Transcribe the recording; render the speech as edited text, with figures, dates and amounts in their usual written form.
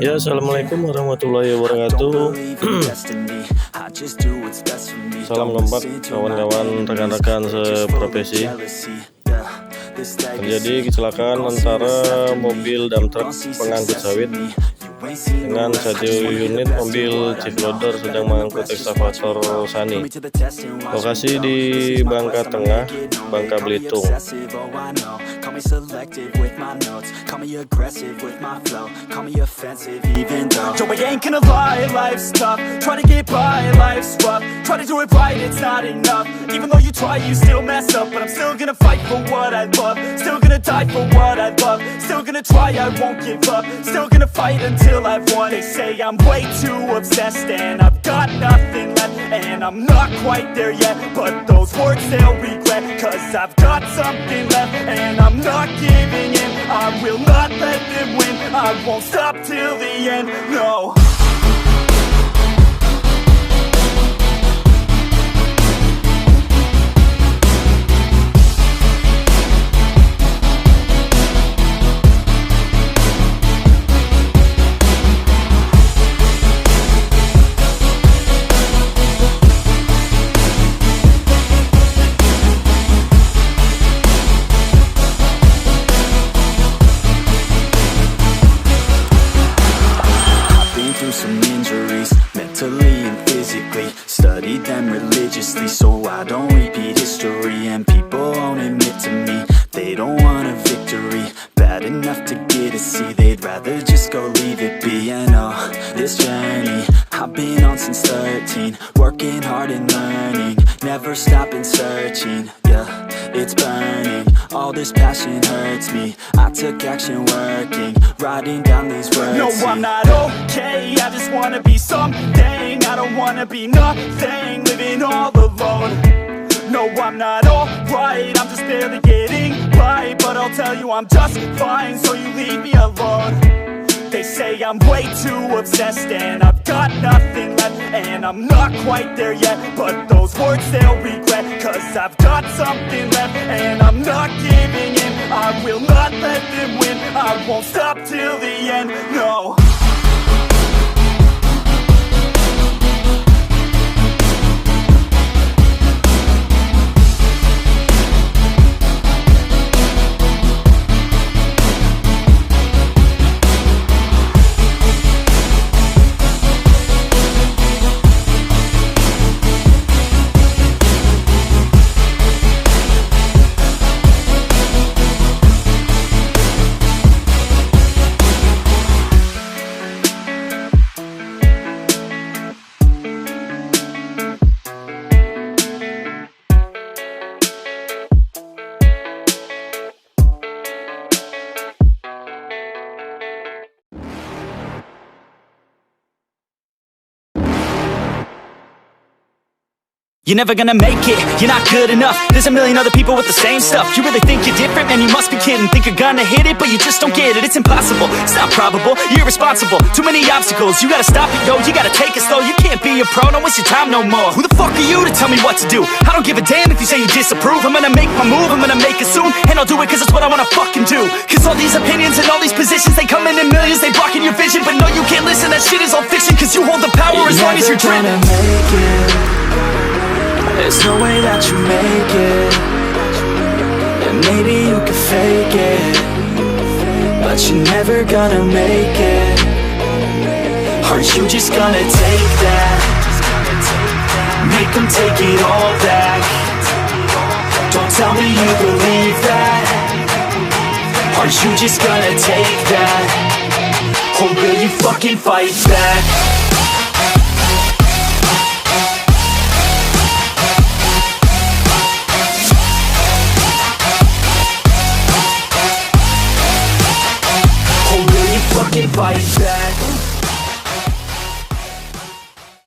Ya, assalamualaikum warahmatullahi wabarakatuh. Salam kompak kawan-kawan, rekan-rekan seprofesi. Terjadi kecelakaan antara mobil dan truk pengangkut sawit dengan satu unit mobil chip loader sedang mengangkut Excavator Sani. Lokasi di Bangka, Tengah, Bangka, Belitung. Yo, I ain't gonna lie, life's tough. Try to get by, life's rough. Try to do it right, it's not enough. Even though you try, you still mess up. But I'm still gonna fight for what I love. Still gonna die for what I love. Still gonna try, I won't give up. Still gonna fight until I've won. They say I'm way too obsessed and I've got nothing left. And I'm not quite there yet, but those words they'll regret. Cause I've got something left and I'm not giving in. I will not let them win. I won't stop till the end, no. Some injuries, mentally and physically. Studied them religiously so I don't repeat history. And people won't admit to me they don't want a victory bad enough to get a C. They'd rather just go leave it be. And this journey I've been on since 13, working hard and learning, never stopping searching. Yeah, it's burning, all this passion hurts me. I took action working, writing down these words. No, I'm not okay, I just wanna be something. I don't wanna be nothing, living all alone. No, I'm not alright, I'm just barely getting by. But I'll tell you I'm just fine, so you leave me alone. They say I'm way too obsessed and I've got nothing left. And I'm not quite there yet, but those words they'll regret. Cause I've got something left and I'm not giving in. I will not let them win. I won't stop till the end, no. You're never gonna make it, you're not good enough. There's a million other people with the same stuff. You really think you're different? Man, you must be kidding. Think you're gonna hit it, but you just don't get it. It's impossible, it's not probable, you're irresponsible. Too many obstacles, you gotta stop it, yo. You gotta take it slow, you can't be a pro. Don't waste your time no more. Who the fuck are you to tell me what to do? I don't give a damn if you say you disapprove. I'm gonna make my move, I'm gonna make it soon. And I'll do it cause it's what I wanna fucking do. Cause all these opinions and all these positions, they come in millions, they blocking your vision. But no, you can't listen, that shit is all fiction. Cause you hold the power as long as you're dreaming. There's no way that you make it. And maybe you can fake it, but you're never gonna make it. Aren't you just gonna take that? Make them take it all back. Don't tell me you believe that. Aren't you just gonna take that? Or will you fucking fight back? Fight back.